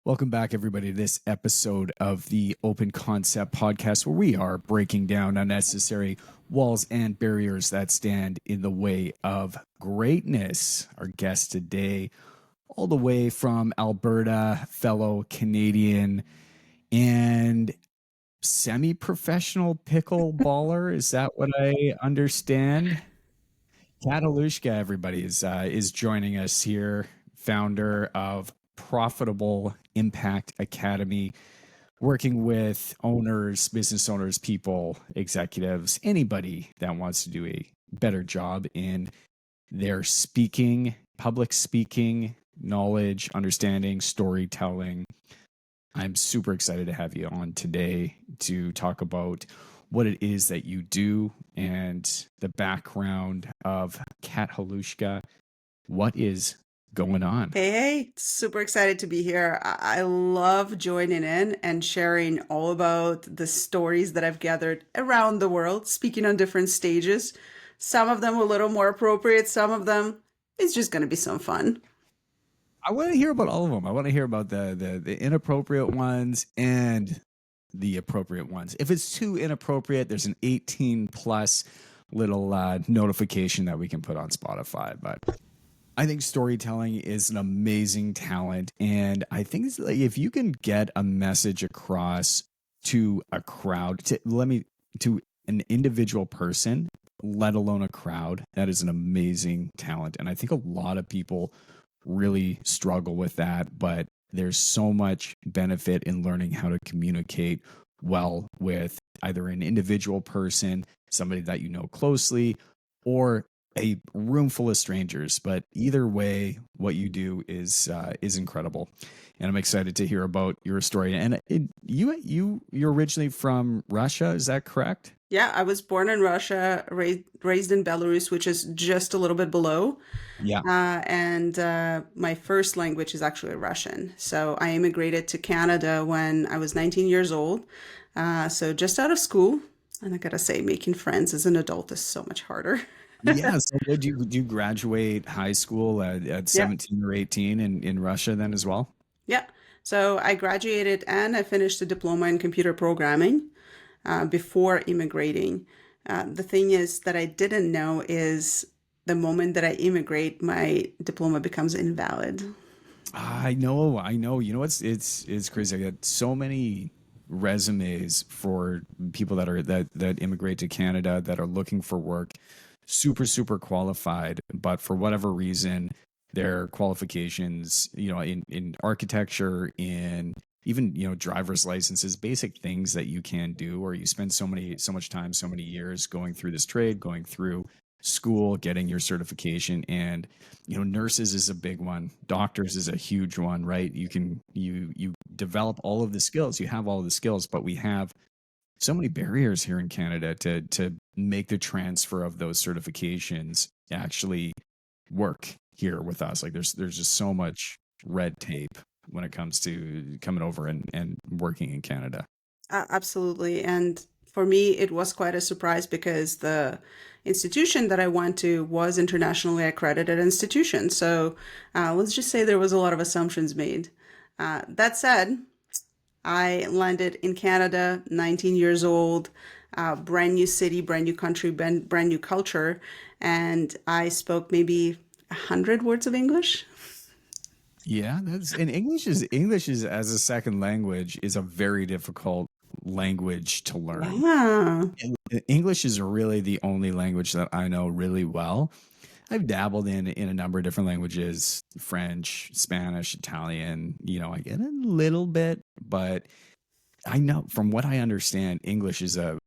Welcome back, everybody, to this episode of the Open Concept Podcast, where we are breaking down unnecessary walls and barriers that stand in the way of greatness. Our guest today, all the way from Alberta, fellow Canadian and semi-professional pickleballer. Is that what I understand? Kat Halushka, everybody, is joining us here, founder of Profitable Impact Academy, working with owners, business owners, people, executives, anybody that wants to do a better job in their speaking, public speaking, knowledge, understanding, storytelling. I'm super excited to have you on today to talk about what it is that you do and the background of Kat Halushka. What is going on? Hey, super excited to be here. I love joining in and sharing all about the stories that I've gathered around the world, speaking on different stages. Some of them a little more appropriate, some of them it's just going to be some fun. I want to hear about all of them. I want to hear about the inappropriate ones and the appropriate ones. If it's too inappropriate, there's an 18 plus little notification that we can put on Spotify. But I think storytelling is an amazing talent. And I think it's like if you can get a message across to a crowd, to an individual person, let alone a crowd, that is an amazing talent. And I think a lot of people really struggle with that, but there's so much benefit in learning how to communicate well with either an individual person, somebody that you know closely, or a room full of strangers. But either way, what you do is incredible, and I'm excited to hear about your story. And you're originally from Russia, is that correct? Yeah, I was born in Russia, raised in Belarus, which is just a little bit below. Yeah. And my first language is actually Russian. So I immigrated to Canada when I was 19 years old. So just out of school. And I gotta say, making friends as an adult is so much harder. Yeah. So did you graduate high school at Yeah, 17 or 18 in Russia then as well? yeah. So I graduated and I finished a diploma in computer programming before immigrating. The thing is that I didn't know is the moment that I immigrate, my diploma becomes invalid. I know, I know. You know, it's crazy. I got so many resumes for people that immigrate to Canada that are looking for work, super qualified, but for whatever reason, their qualifications, in architecture, in even driver's licenses, basic things that you can do, or you spend so much time, so many years going through this trade, going through school, getting your certification. And nurses is a big one, doctors is a huge one, right? You develop all of the skills, you have all of the skills, but we have so many barriers here in Canada to make the transfer of those certifications actually work here with us. Like there's just so much red tape when it comes to coming over and working in Canada. Absolutely. And for me, it was quite a surprise because the institution that I went to was internationally accredited institution. So let's just say there was a lot of assumptions made. That said, I landed in Canada, 19 years old, brand new city, brand new country, brand new culture, and I spoke maybe 100 words of English. Yeah, and English is as a second language is a very difficult language to learn. Yeah. English is really the only language that I know really well. I've dabbled in a number of different languages, French, Spanish, Italian, I get a little bit, but I know from what I understand, English is a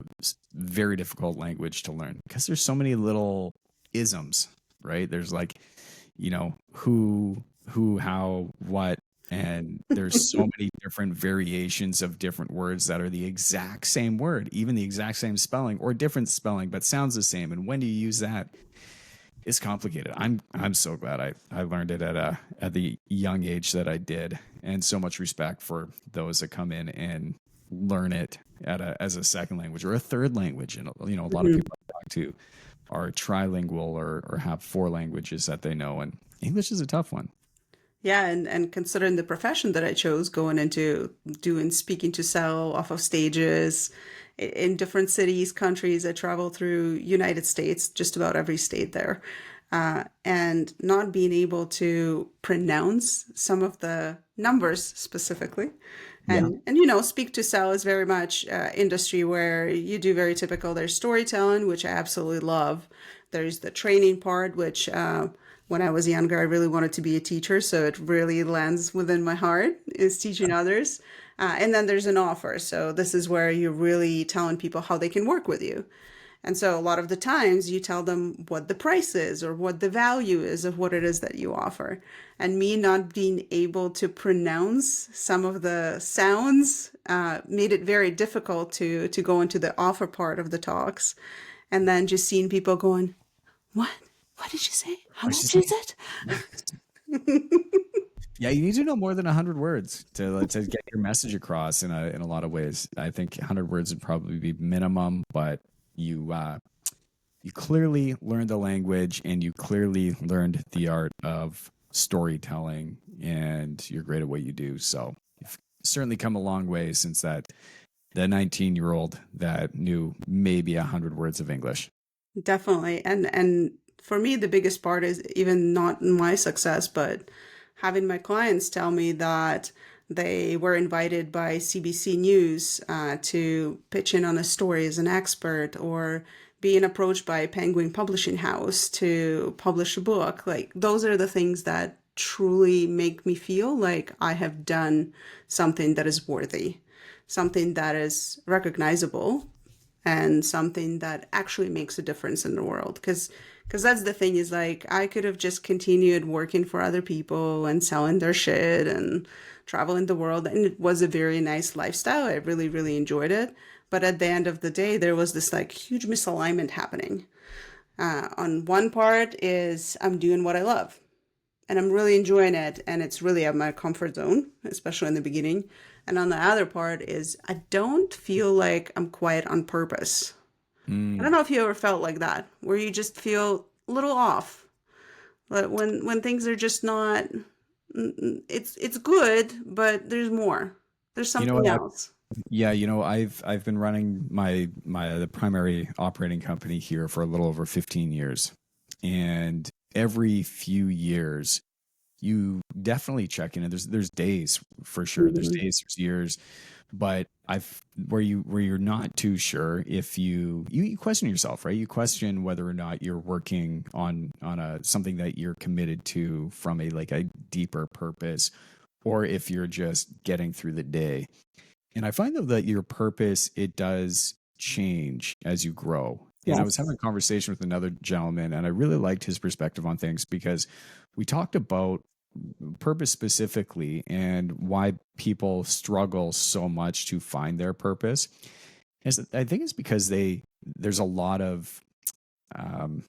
very difficult language to learn because there's so many little isms, right? There's like, who, how, what, and there's so many different variations of different words that are the exact same word, even the exact same spelling or different spelling, but sounds the same. And when do you use that? It's complicated. I'm so glad I learned it at the young age that I did, and so much respect for those that come in and learn it as a second language or a third language. And a lot of Mhm. people I talk to are trilingual or have four languages that they know, and English is a tough one. Yeah, and considering the profession that I chose, going into doing speaking to sell off of stages in different cities, countries. I traveled through United States, just about every state there, and not being able to pronounce some of the numbers specifically. Yeah. And speak to sell is very much industry where you do very typical. There's storytelling, which I absolutely love. There's the training part, which when I was younger, I really wanted to be a teacher, so it really lands within my heart is teaching others. And then there's an offer. So this is where you're really telling people how they can work with you. And so a lot of the times you tell them what the price is or what the value is of what it is that you offer. And me not being able to pronounce some of the sounds made it very difficult to go into the offer part of the talks. And then just seeing people going, what? What did you say? How I was much just is it? Yeah, you need to know more than 100 words to get your message across in a lot of ways. I think 100 words would probably be minimum, but you clearly learned the language and you clearly learned the art of storytelling, and you're great at what you do. So you've certainly come a long way since that 19-year-old that knew maybe 100 words of English. Definitely. And for me, the biggest part is even not my success, but having my clients tell me that they were invited by CBC News to pitch in on a story as an expert, or being approached by Penguin Publishing House to publish a book. Like, those are the things that truly make me feel like I have done something that is worthy, something that is recognizable, and something that actually makes a difference in the world. Because that's the thing, is like, I could have just continued working for other people and selling their shit and traveling the world, and it was a very nice lifestyle. I really, really enjoyed it. But at the end of the day, there was this like huge misalignment happening. On one part is I'm doing what I love and I'm really enjoying it, and it's really out of my comfort zone, especially in the beginning. And on the other part is I don't feel like I'm quiet on purpose. I don't Mm. know if you ever felt like that, where you just feel a little off. But when things are just not, it's good, but there's more. There's You know something what? else. Yeah, I've been running my the primary operating company here for a little over 15 years. And every few years you definitely check in, and there's days for sure. There's Mhm. days, there's years, but I've where you're not too sure if you question yourself, right? You question whether or not you're working on a something that you're committed to from a like a deeper purpose, or if you're just getting through the day. And I find though that your purpose, it does change as you grow. And I was having Yes. a conversation with another gentleman, and I really liked his perspective on things because we talked about purpose specifically and why people struggle so much to find their purpose. I think it's because there's a lot of um,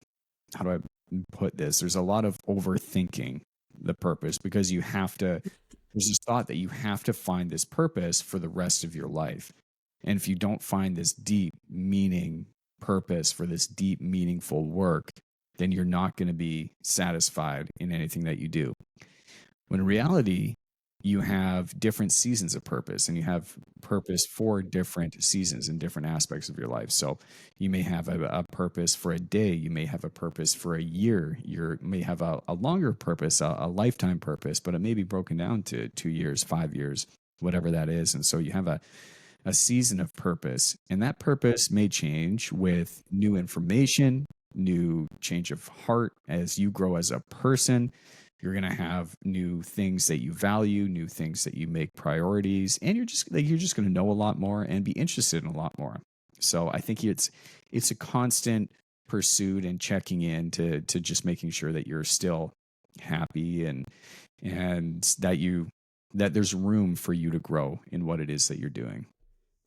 how do I put this? There's a lot of overthinking the purpose, because there's this thought that you have to find this purpose for the rest of your life. And if you don't find this deep meaning purpose for this deep meaningful work, then you're not going to be satisfied in anything that you do. When in reality, you have different seasons of purpose, and you have purpose for different seasons and different aspects of your life. So you may have a purpose for a day, you may have a purpose for a year, you may have a longer purpose, a lifetime purpose, but it may be broken down to 2 years, 5 years, whatever that is. And so you have a season of purpose, and that purpose may change with new information, new change of heart as you grow as a person. You're going to have new things that you value, new things that you make priorities, and you're just going to know a lot more and be interested in a lot more. So I think it's a constant pursuit and checking in to just making sure that you're still happy, and that there's room for you to grow in what it is that you're doing.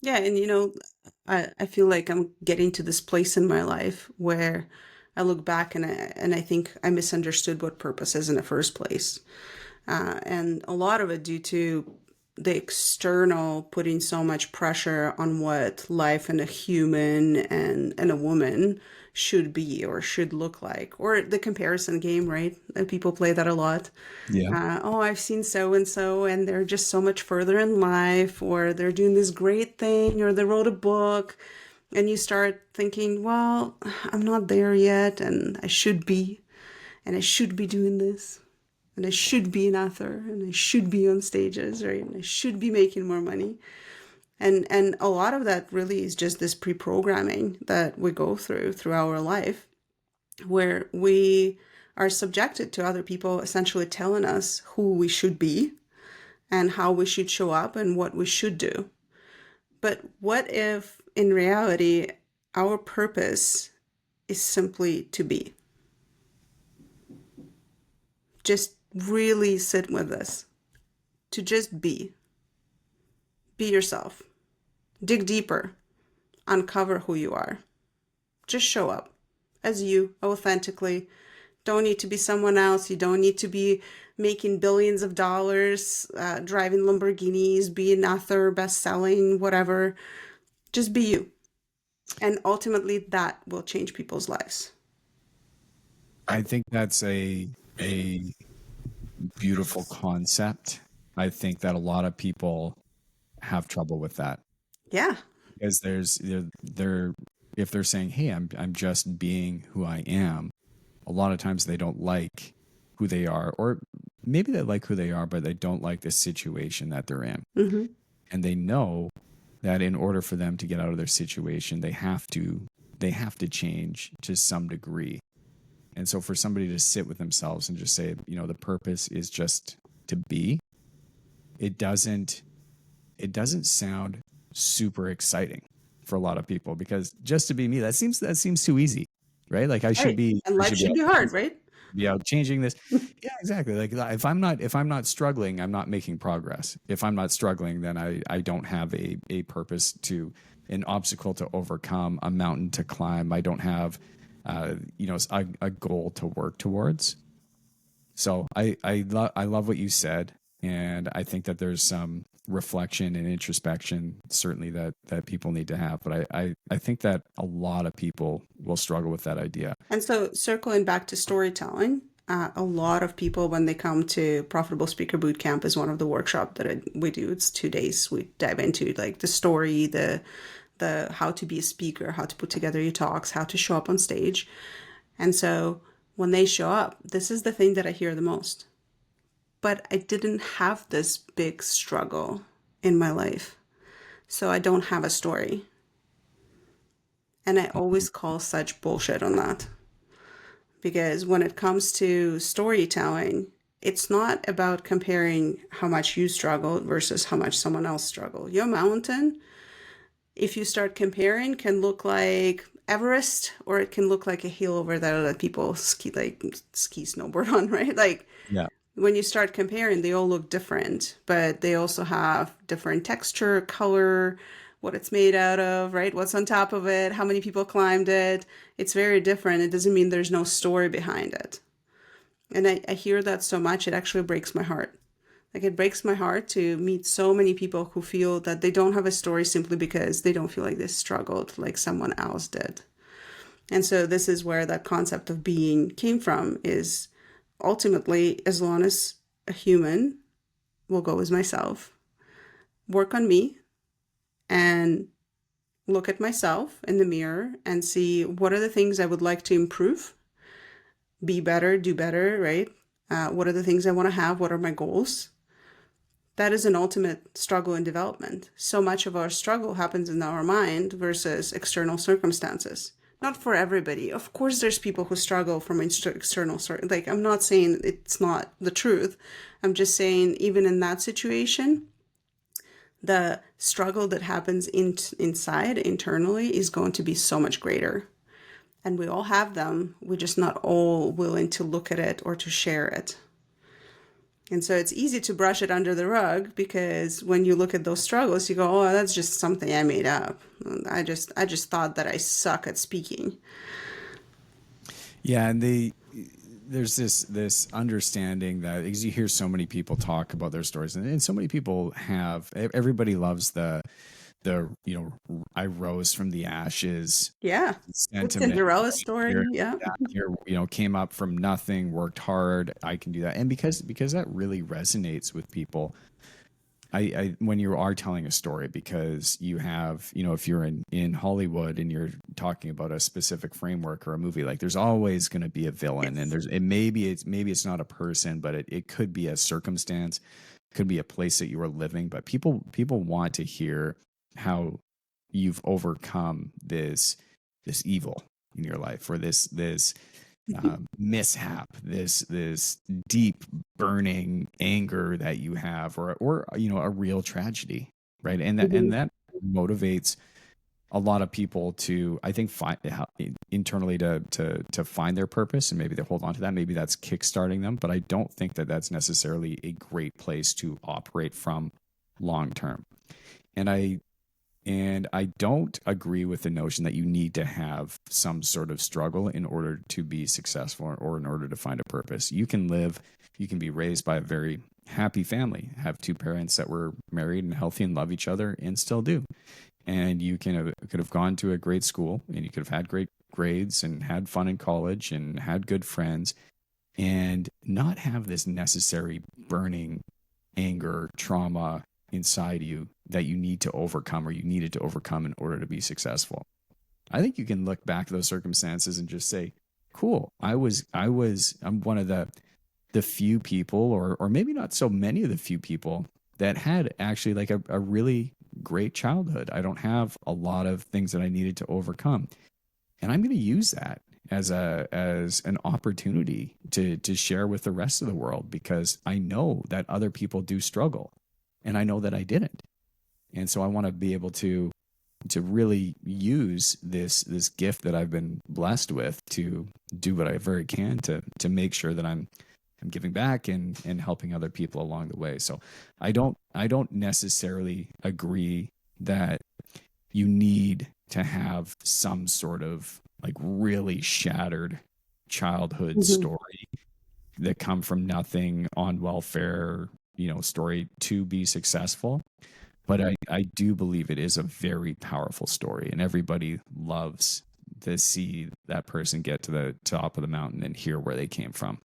Yeah, and I feel like I'm getting to this place in my life where I look back and I think I misunderstood what purpose is in the first place. And a lot of it due to the external putting so much pressure on what life and a human and a woman should be or should look like, or the comparison game, right? People play that a lot. Yeah. Oh, I've seen so and so, and they're just so much further in life, or they're doing this great thing, or they wrote a book, and you start thinking, well, I'm not there yet, and I should be, and I should be doing this, and I should be an author, and I should be on stages, right? And I should be making more money. And a lot of that really is just this pre-programming that we go through our life, where we are subjected to other people essentially telling us who we should be and how we should show up and what we should do. But what if in reality our purpose is simply to be? Just really sit with this. To just be. Be yourself. Dig deeper. Uncover who you are. Just show up as you, authentically. Don't need to be someone else. You don't need to be making billions of dollars, driving Lamborghinis, be an author, best-selling, whatever. Just be you. And ultimately, that will change people's lives. I think that's a beautiful concept. I think that a lot of people have trouble with that Yeah. because they're if they're saying, "Hey, I'm just being who I am," a lot of times they don't like who they are, or maybe they like who they are, but they don't like the situation that they're in. Mm-hmm. And they know that in order for them to get out of their situation, they have to change to some degree. And so for somebody to sit with themselves and just say, the purpose is just to be, it doesn't sound super exciting for a lot lot of people, because just to be me, that seems too easy, right? Like I should Right. be And I life should be should out, be hard, right? be out changing this. Yeah, exactly. Like if I'm not struggling, I'm not making progress. If I'm not struggling, then I don't have a purpose to an obstacle to overcome, a mountain to climb. I don't have a goal to work towards. So I love what you said, and I think that there's some reflection and introspection certainly that people need to have. But I think that a lot of people will struggle with that idea. And so, circling back to storytelling, a lot of people, when they come to Profitable Speaker Bootcamp, is one of the workshops that we do. It's 2 days. We dive into like the story, the how to be a speaker, how to put together your talks, how to show up on stage. And so, when they show up, this is the thing that I hear the most. But I didn't have this big struggle in my life, so I don't have a story. And I always call such bullshit on that. Because when it comes to storytelling, it's not about comparing how much you struggled versus how much someone else struggled. Your mountain, if you start comparing, can look like Everest, or it can look like a hill over there that people ski snowboard on, right? Like Yeah. when you start comparing, they all look different, but they also have different texture, color, what it's made out of, right? What's on top of it, how many people climbed it. It's very different. It doesn't mean there's no story behind it. And I hear that so much, it actually breaks my heart. Like it breaks my heart to meet so many people who feel that they don't have a story simply because they don't feel like they struggled like someone else did. And so this is where that concept of being came from, is ultimately, as long as a human will go as myself, work on me, and look at myself in the mirror and see what are the things I would like to improve, be better, do better, right? What are the things I want to have? What are my goals? That is an ultimate struggle in development. So much of our struggle happens in our mind versus external circumstances. Not for everybody. Of course, there's people who struggle from external, like, I'm not saying it's not the truth. I'm just saying, even in that situation, the struggle that happens inside, internally, is going to be so much greater. And we all have them. We're just not all willing to look at it or to share it. And so it's easy to brush it under the rug, because when you look at those struggles, you go, oh, that's just something I made up. I just thought that I suck at speaking. Yeah, and there's this understanding that, because you hear so many people talk about their stories, and so many people have, everybody loves the I rose from the ashes Yeah. The sentiment. Cinderella story. Yeah. Here, came up from nothing, worked hard, I can do that. And because that really resonates with people, I when you are telling a story, because you have, if you're in Hollywood and you're talking about a specific framework or a movie, like there's always going to be a villain, and Yes. maybe it's not a person, but it could be a circumstance, could be a place that you are living. But people want to hear how you've overcome this evil in your life, or this mishap, this deep burning anger that you have, or a real tragedy, right? And Mhm. that motivates a lot of people to, I think, find internally to find their purpose, and maybe they hold on to that. Maybe that's kickstarting them, but I don't think that that's necessarily a great place to operate from long term. And I don't agree with the notion that you need to have some sort of struggle in order to be successful, or in order to find a purpose. You can be raised by a very happy family, have two parents that were married and healthy and love each other and still do. And you could have gone to a great school, and you could have had great grades and had fun in college and had good friends, and not have this necessary burning anger, trauma inside you that you need to overcome, or you needed to overcome in order to be successful. I think you can look back at those circumstances and just say, cool, I'm one of the few people, or maybe not so many of the few people, that had actually like a really great childhood. I don't have a lot of things that I needed to overcome. And I'm going to use that as an opportunity to share with the rest of the world, because I know that other people do struggle, and I know that I didn't. And so I want to be able to really use this gift that I've been blessed with, to do what I very can to make sure that I'm giving back and helping other people along the way. So I don't necessarily agree that you need to have some sort of like really shattered childhood Mhm. story that come from nothing, on welfare, story to be successful. But I do believe it is a very powerful story, and everybody loves to see that person get to the top of the mountain and hear where they came from.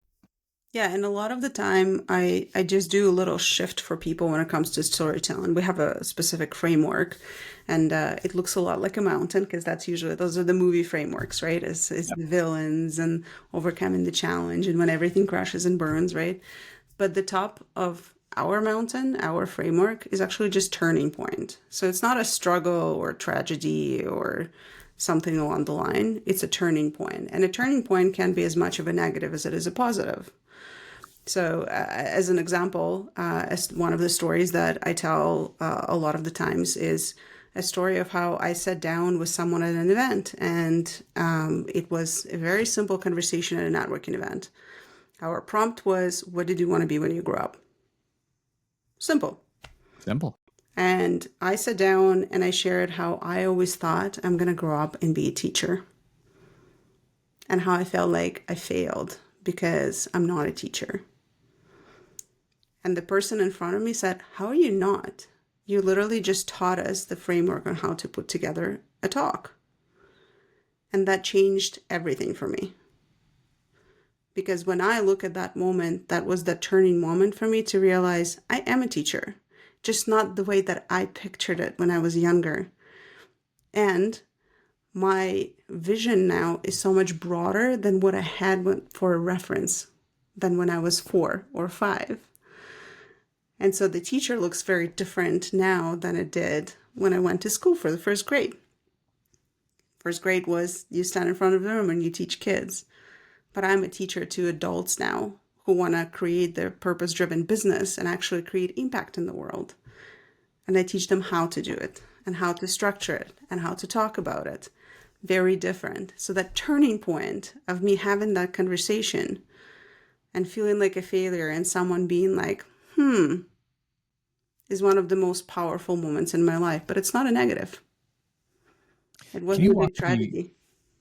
Yeah, and a lot of the time, I just do a little shift for people when it comes to storytelling. We have a specific framework, and it looks a lot like a mountain, because that's usually those are the movie frameworks, right? Is Yep. the villains and overcoming the challenge, and when everything crashes and burns, right? But the top of our mountain, our framework, is actually just turning point. So it's not a struggle or tragedy or something along the line. It's a turning point, and a turning point can be as much of a negative as it is a positive. So, as an example, as one of the stories that I tell a lot of the times is a story of how I sat down with someone at an event, and it was a very simple conversation at a networking event. Our prompt was, "What did you want to be when you grow up?" Simple. Simple. And I sat down and I shared how I always thought I'm going to grow up and be a teacher, and how I felt like I failed because I'm not a teacher. And the person in front of me said, "How are you not? You literally just taught us the framework on how to put together a talk." And that changed everything for me. Because when I look at that moment, that was the turning moment for me to realize I am a teacher, just not the way that I pictured it when I was younger. And my vision now is so much broader than what I had for a reference than when I was 4 or 5. And so the teacher looks very different now than it did when I went to school for the first grade. First grade was you stand in front of the room and you teach kids. But I'm a teacher to adults now who want to create their purpose driven business and actually create impact in the world. And I teach them how to do it, and how to structure it, and how to talk about it. Very different. So that turning point of me having that conversation and feeling like a failure, and someone being like, is one of the most powerful moments in my life. But it's not a negative. It Can you wasn't a walk big me tragedy.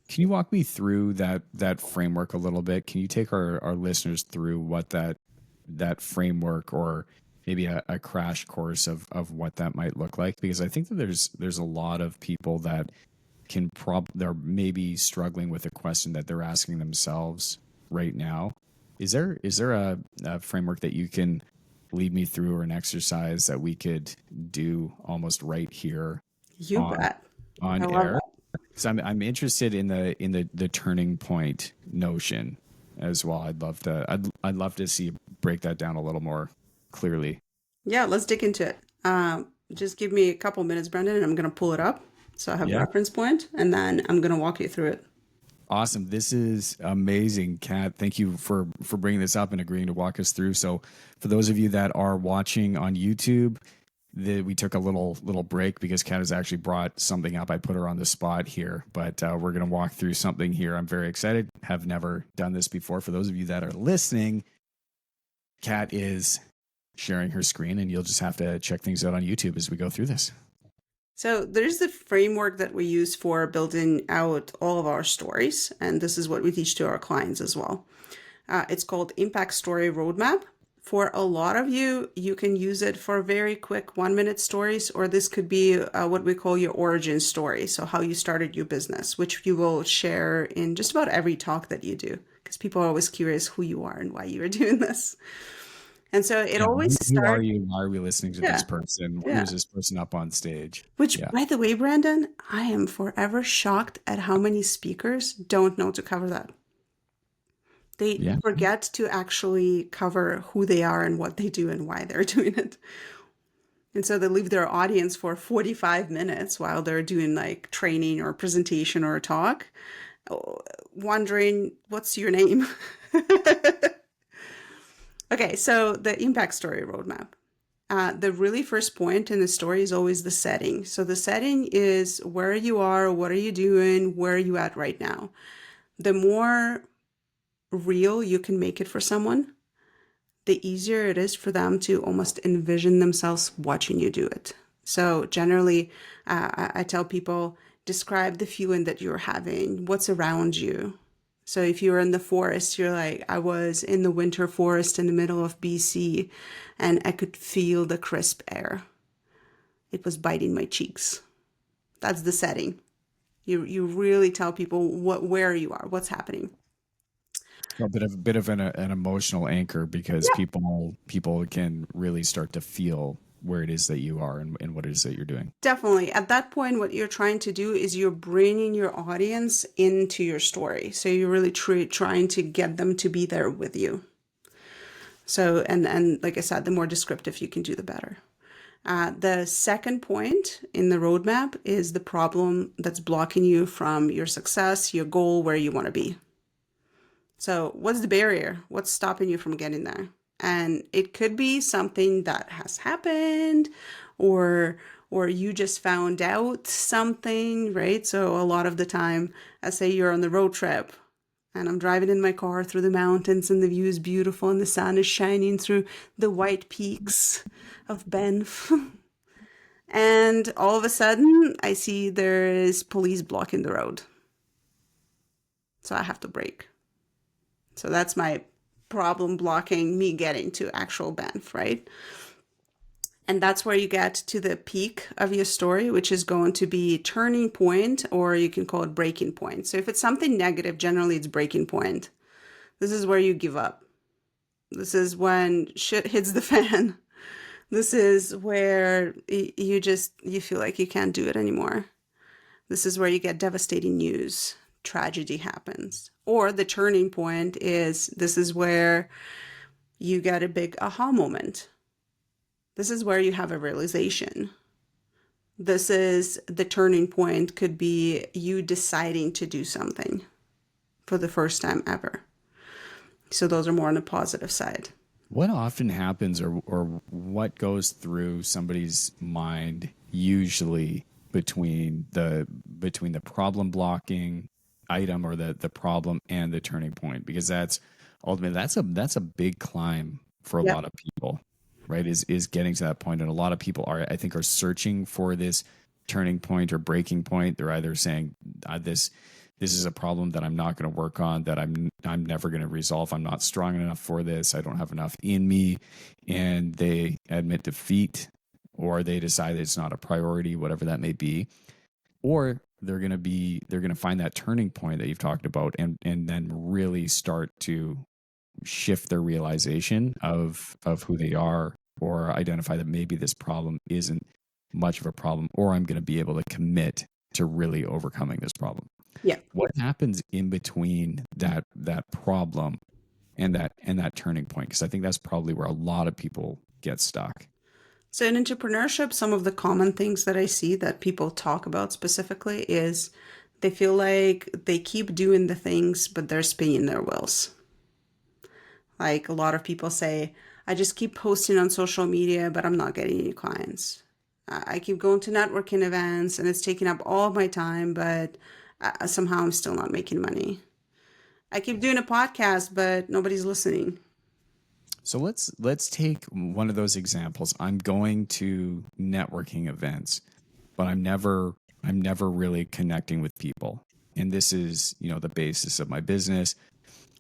Can you walk me through that framework a little bit? Can you take our listeners through what that framework, or maybe a crash course of what that might look like? Because I think that there's a lot of people that they're maybe struggling with a question that they're asking themselves right now. Is there a framework that you can lead me through, or an exercise that we could do almost right here You on bet. on I love air? that. Because I'm interested in the turning point notion as well. I'd love to see you break that down a little more clearly. Yeah, let's dig into it. Just give me a couple minutes, Brendan, and I'm going to pull it up so I have a Yeah. reference point, and then I'm going to walk you through it. Awesome. This is amazing, Kat. Thank you for bringing this up and agreeing to walk us through. So for those of you that are watching on YouTube, we took a little break because Kat has actually brought something up. I put her on the spot here, but we're going to walk through something here. I'm very excited. Have never done this before. For those of you that are listening, Kat is sharing her screen, and you'll just have to check things out on YouTube as we go through this. So there's the framework that we use for building out all of our stories, and this is what we teach to our clients as well. It's called Impact Story Roadmap. For a lot of you, you can use it for very quick 1 minute stories, or this could be what we call your origin story. So how you started your business, which you will share in just about every talk that you do, because people are always curious who you are and why you are doing this. And so it Yeah. always Who are starts, you? Why are we listening to yeah, this person? yeah. Who's this person up on stage? Which, Yeah. by the way, Brandon, I am forever shocked at how many speakers don't know to cover that. They Yeah. forget to actually cover who they are and what they do and why they're doing it. And so they leave their audience for 45 minutes while they're doing like training or presentation or a talk, wondering, what's your name? Okay, so the impact story roadmap. The really first point in the story is always the setting. So the setting is where you are, what are you doing, where are you at right now. The more real you can make it for someone, the easier it is for them to almost envision themselves watching you do it. So generally, I tell people, describe the feeling that you're having, what's around you. So if you're in the forest, you're like, I was in the winter forest in the middle of BC, and I could feel the crisp air. It was biting my cheeks. That's the setting. You really tell people where you are, what's happening. A bit of an emotional anchor, because Yeah, people can really start to feel where it is that you are, and what it is that you're doing. definitely. At that point, what you're trying to do is you're bringing your audience into your story. So you're really trying to get them to be there with you. So, and like I said, the more descriptive you can do, the better. The second point in the roadmap is the problem that's blocking you from your success, your goal, where you want to be. So what's the barrier? What's stopping you from getting there? And it could be something that has happened, or you just found out something, right? So a lot of the time, I say you're on the road trip and I'm driving in my car through the mountains and the view is beautiful and the sun is shining through the white peaks of Banff. And all of a sudden, I see there is police blocking the road. So I have to brake. So that's my problem blocking me getting to actual Banff, right? And that's where you get to the peak of your story, which is going to be turning point, or you can call it breaking point. So if it's something negative, generally it's breaking point. This is where you give up. This is when shit hits the fan. This is where you feel like you can't do it anymore. This is where you get devastating news. Tragedy happens. Or the turning point is, this is where you get a big aha moment. This is where you have a realization. This is the turning point, could be you deciding to do something for the first time ever. So those are more on the positive side. What often happens, or what goes through somebody's mind usually between the problem blocking item, or the problem, and the turning point? Because that's ultimately that's a big climb for a Yep. lot of people, right? Is getting to that point. And a lot of people I think are searching for this turning point or breaking point. They're either saying this this is a problem that I'm not going to work on, that I'm never going to resolve. I'm not strong enough for this. I don't have enough in me. And they admit defeat, or they decide it's not a priority, whatever that may be. Or they're going to find that turning point that you've talked about, and then really start to shift their realization of who they are, or identify that maybe this problem isn't much of a problem, or I'm going to be able to commit to really overcoming this problem. Yeah. What happens in between that problem and that turning point? Because I think that's probably where a lot of people get stuck. So in entrepreneurship, some of the common things that I see that people talk about specifically is they feel like they keep doing the things, but they're spinning their wheels. Like a lot of people say, I just keep posting on social media, but I'm not getting any clients. I keep going to networking events and it's taking up all of my time, but somehow I'm still not making money. I keep doing a podcast, but nobody's listening. So let's take one of those examples. I'm going to networking events, but I'm never really connecting with people. And this is, the basis of my business.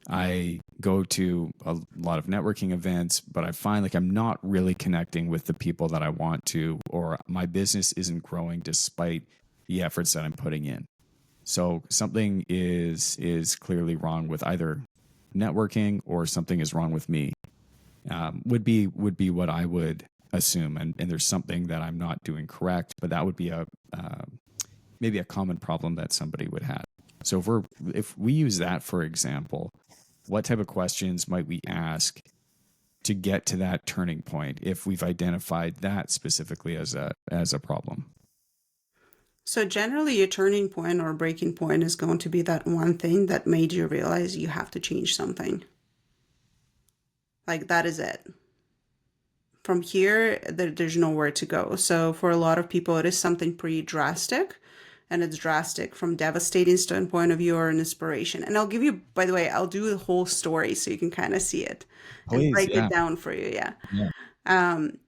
I go to a lot of networking events, but I find like I'm not really connecting with the people that I want to, or my business isn't growing despite the efforts that I'm putting in. So something is clearly wrong with either networking, or something is wrong with me. Would be what I would assume, and there's something that I'm not doing correct, but that would be maybe a common problem that somebody would have. So if we use that for example, what type of questions might we ask to get to that turning point if we've identified that specifically as a problem? So generally, a turning point or a breaking point is going to be that one thing that made you realize you have to change something. Like that is it. From here, there's nowhere to go. So for a lot of people, it is something pretty drastic. And it's drastic from devastating standpoint of view or an inspiration. And I'll give you, by the way, I'll do the whole story so you can kind of see it and Please, break it yeah. down for you. Yeah. Yeah.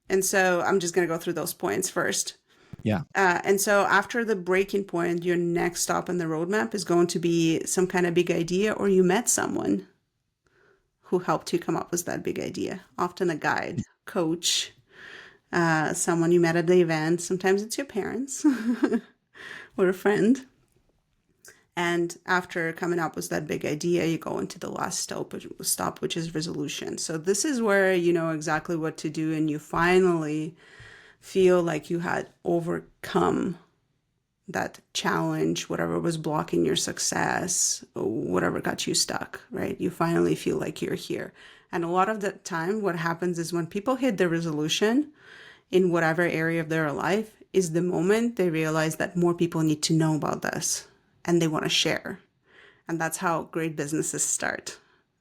And so I'm just going to go through those points first. Yeah. And so after the breaking point, your next stop in the roadmap is going to be some kind of big idea, or you met someone who helped you come up with that big idea. Often a guide, coach, someone you met at the event. Sometimes it's your parents or a friend. And after coming up with that big idea, you go into the last stop, which is resolution. So this is where you know exactly what to do, and you finally feel like you had overcome that challenge, whatever was blocking your success, whatever got you stuck, right? You finally feel like you're here. And a lot of the time, what happens is when people hit their resolution in whatever area of their life is the moment they realize that more people need to know about this and they want to share. And that's how great businesses start,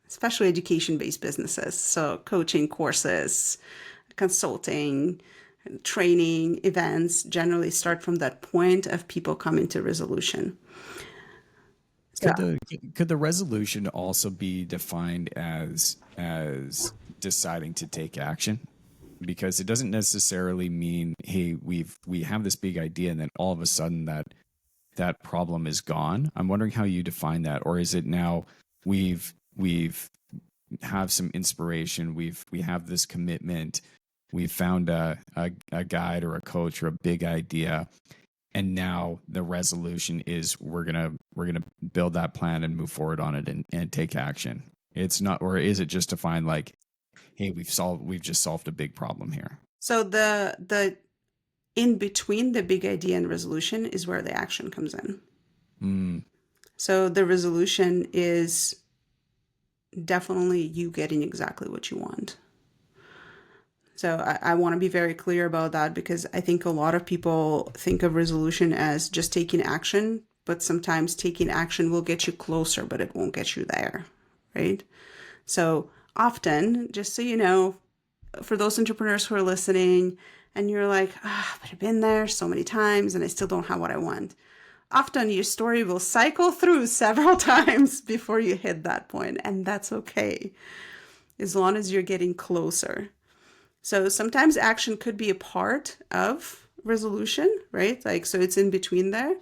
especially education-based businesses. So coaching courses, consulting, training, events generally start from that point of people coming to resolution. Could the resolution also be defined as deciding to take action? Because it doesn't necessarily mean, hey, we have this big idea and then all of a sudden that problem is gone. I'm wondering how you define that, or is it now we've have some inspiration, we have this commitment, we've found a guide or a coach or a big idea, and now the resolution is we're gonna build that plan and move forward on it and take action. It's not, or is it just to find like, hey, we've just solved a big problem here? So the in between the big idea and resolution is where the action comes in. So the resolution is definitely you getting exactly what you want. So I want to be very clear about that, because I think a lot of people think of resolution as just taking action, but sometimes taking action will get you closer, but it won't get you there, right? So often, just so you know, for those entrepreneurs who are listening and you're like, but I've been there so many times and I still don't have what I want. Often your story will cycle through several times before you hit that point, and that's okay, as long as you're getting closer. So sometimes action could be a part of resolution, right? Like, so it's in between there.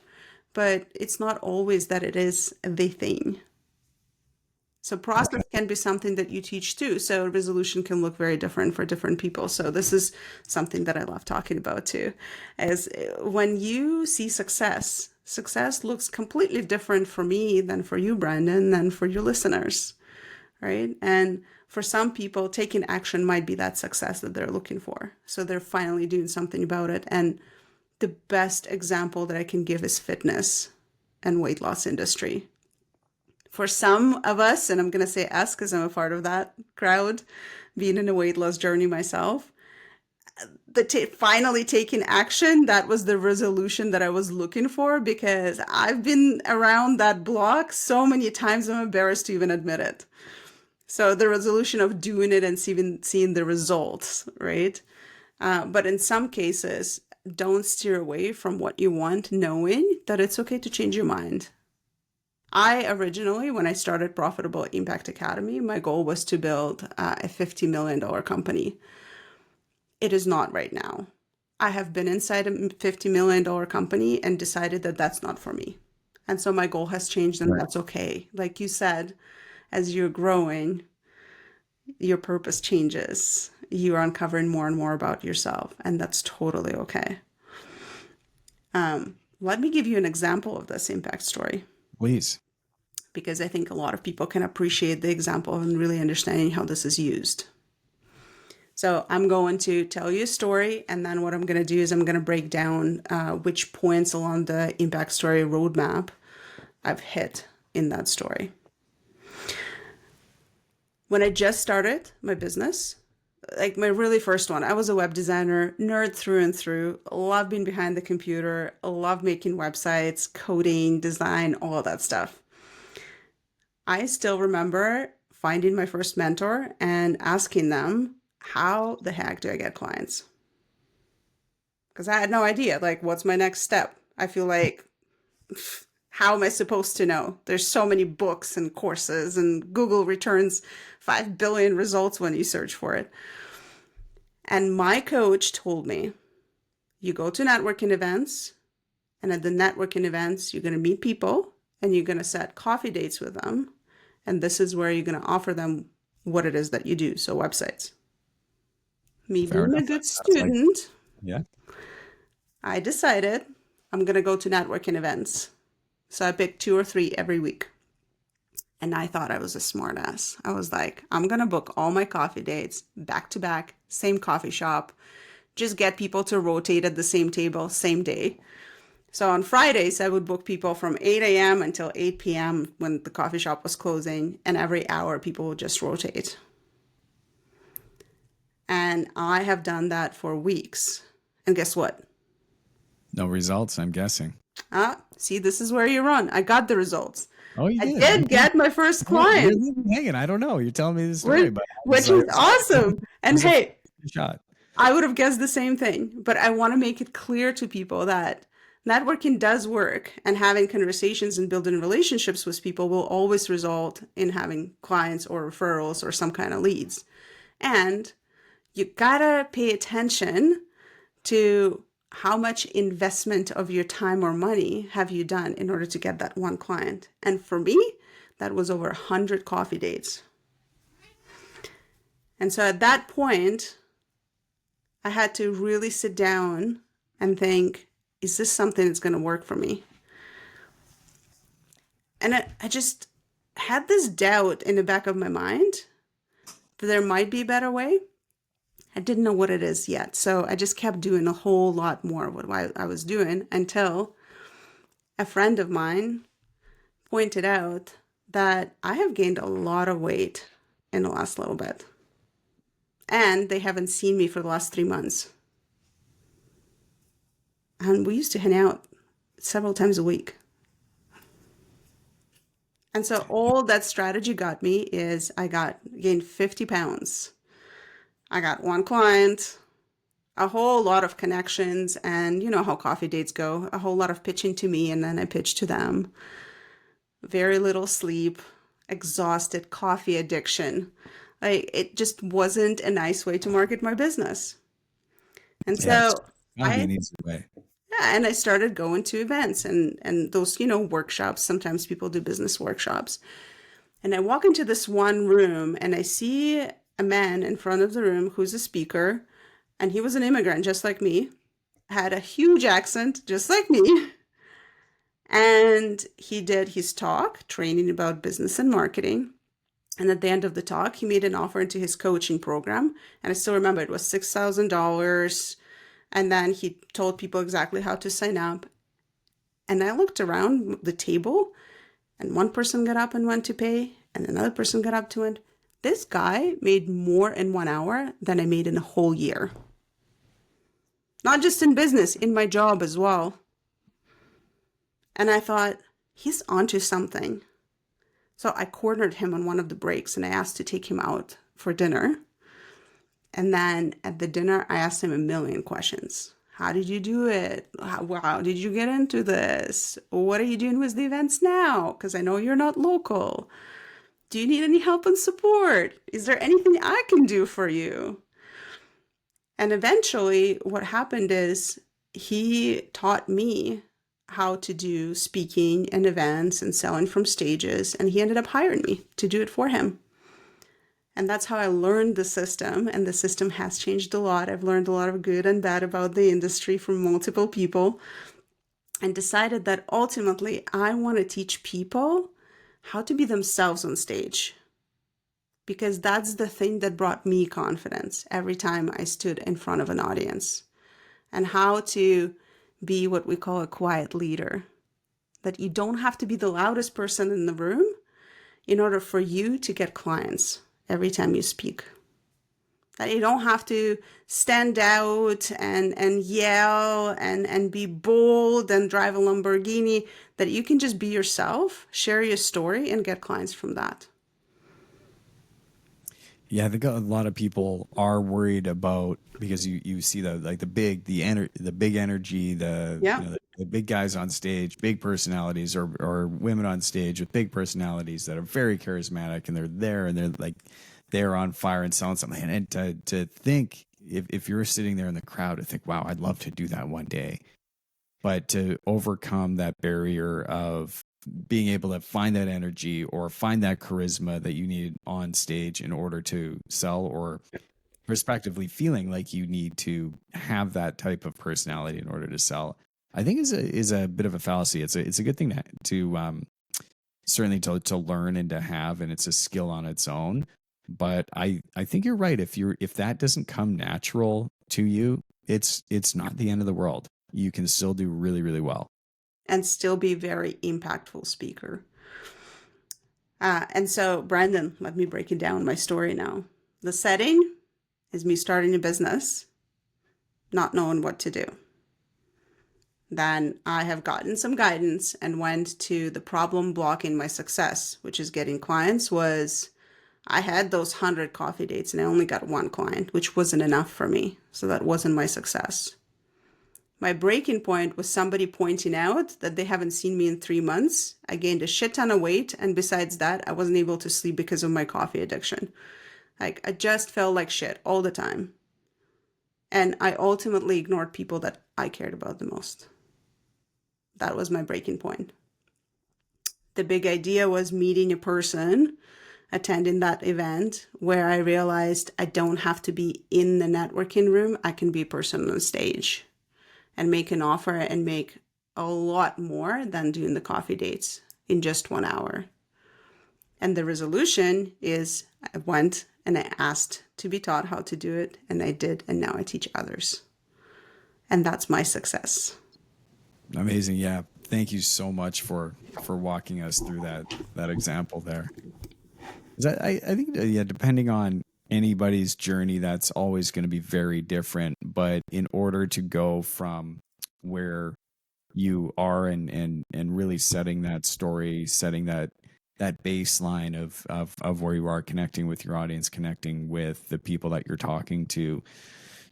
but it's not always that it is the thing. So process can be something that you teach too. So resolution can look very different for different people. So this is something that I love talking about too. As when you see success, success looks completely different for me than for you, Brandon, than for your listeners, right? And for some people, taking action might be that success that they're looking for. So they're finally doing something about it. And the best example that I can give is fitness and weight loss industry. For some of us, and I'm going to say us because I'm a part of that crowd, being in a weight loss journey myself, finally taking action, that was the resolution that I was looking for, because I've been around that block so many times I'm embarrassed to even admit it. So the resolution of doing it and seeing the results, right? But in some cases, don't steer away from what you want, knowing that it's okay to change your mind. I originally, when I started Profitable Impact Academy, my goal was to build a $50 million company. It is not right now. I have been inside a $50 million company and decided that that's not for me. And so my goal has changed, and that's okay. Like you said, as you're growing, your purpose changes. You're uncovering more and more about yourself, and that's totally okay. Let me give you an example of this impact story. Please. Because I think a lot of people can appreciate the example and really understanding how this is used. So I'm going to tell you a story, and then what I'm going to do is I'm going to break down which points along the impact story roadmap I've hit in that story. When I just started my business, like my really first one, I was a web designer, nerd through and through, love being behind the computer, love making websites, coding, design, all that stuff. I still remember finding my first mentor and asking them, how the heck do I get clients? Because I had no idea, like, what's my next step? I feel like, how am I supposed to know? There's so many books and courses, and Google returns 5 billion results when you search for it. And my coach told me, you go to networking events, and at the networking events, you're going to meet people and you're going to set coffee dates with them. And this is where you're going to offer them what it is that you do. So websites. Me Fair being a enough. good That's like, student, yeah. I decided I'm going to go to networking events. So I picked 2 or 3 every week. And I thought I was a smart ass. I was like, I'm going to book all my coffee dates back to back, same coffee shop, just get people to rotate at the same table, same day. So on Fridays, I would book people from 8 a.m. until 8 p.m. when the coffee shop was closing, and every hour people would just rotate. And I have done that for weeks. And guess what? No results, I'm guessing. See, this is where you're wrong. I got the results. Oh, you I did. did get my first You're client, hanging. I don't know. You're telling me the story, but which is awesome. And hey, shot. I would have guessed the same thing, but I want to make it clear to people that networking does work, and having conversations and building relationships with people will always result in having clients or referrals or some kind of leads. And you gotta pay attention to how much investment of your time or money have you done in order to get that one client. And for me, that was over 100 coffee dates. And so at that point, I had to really sit down and think, is this something that's going to work for me? And I just had this doubt in the back of my mind that there might be a better way. I didn't know what it is yet. So I just kept doing a whole lot more of what I was doing, until a friend of mine pointed out that I have gained a lot of weight in the last little bit. And they haven't seen me for the last 3 months. And we used to hang out several times a week. And so all that strategy got me is I gained 50 pounds. I got one client, a whole lot of connections, and you know how coffee dates go, a whole lot of pitching to me, and then I pitched to them. Very little sleep, exhausted, coffee addiction. It just wasn't a nice way to market my business. And so That'd be an easy way. Yeah, and I started going to events and those, workshops. Sometimes people do business workshops. And I walk into this one room and I see a man in front of the room who's a speaker, and he was an immigrant just like me, had a huge accent just like me. And he did his talk, training about business and marketing. And at the end of the talk, he made an offer into his coaching program. And I still remember it was $6,000. And then he told people exactly how to sign up. And I looked around the table, and one person got up and went to pay, and another person got up to it. This guy made more in 1 hour than I made in a whole year. Not just in business, in my job as well. And I thought, he's onto something. So I cornered him on one of the breaks and I asked to take him out for dinner. And then at the dinner, I asked him a million questions. How did you do it? How did you get into this? What are you doing with the events now? Because I know you're not local. Do you need any help and support? Is there anything I can do for you? And eventually, what happened is he taught me how to do speaking and events and selling from stages, and he ended up hiring me to do it for him. And that's how I learned the system, and the system has changed a lot. I've learned a lot of good and bad about the industry from multiple people, and decided that ultimately I want to teach people how to be themselves on stage, because that's the thing that brought me confidence every time I stood in front of an audience, and how to be what we call a quiet leader. That you don't have to be the loudest person in the room in order for you to get clients every time you speak. That you don't have to stand out and yell and be bold and drive a Lamborghini. That you can just be yourself, share your story, and get clients from that. Yeah, I think a lot of people are worried about, because you see the big energy, Yeah. the big guys on stage, big personalities, or women on stage with big personalities that are very charismatic, and they're there and they're like they're on fire and selling something. And to think, if you're sitting there in the crowd, to think, wow, I'd love to do that one day. But to overcome that barrier of being able to find that energy or find that charisma that you need on stage in order to sell, or respectively feeling like you need to have that type of personality in order to sell, I think is a bit of a fallacy. It's a good thing to certainly to learn and to have, and it's a skill on its own. But I think you're right. If that doesn't come natural to you, it's not the end of the world. You can still do really, really well. And still be a very impactful speaker. And so, Brandon, let me break it down my story now. The setting is me starting a business, not knowing what to do. Then I have gotten some guidance and went to the problem blocking my success, which is getting clients. Was I had those 100 coffee dates and I only got one client, which wasn't enough for me. So that wasn't my success. My breaking point was somebody pointing out that they haven't seen me in 3 months. I gained a shit ton of weight. And besides that, I wasn't able to sleep because of my coffee addiction. Like, I just felt like shit all the time. And I ultimately ignored people that I cared about the most. That was my breaking point. The big idea was meeting a person, attending that event, where I realized I don't have to be in the networking room. I can be a person on stage and make an offer and make a lot more than doing the coffee dates in just 1 hour. And the resolution is I went and I asked to be taught how to do it, and I did, and now I teach others. And that's my success. Amazing. Yeah. Thank you so much for walking us through that example there. 'Cause I think yeah, depending on anybody's journey, that's always going to be very different. But in order to go from where you are and really setting that story, setting that baseline of where you are, connecting with your audience, connecting with the people that you're talking to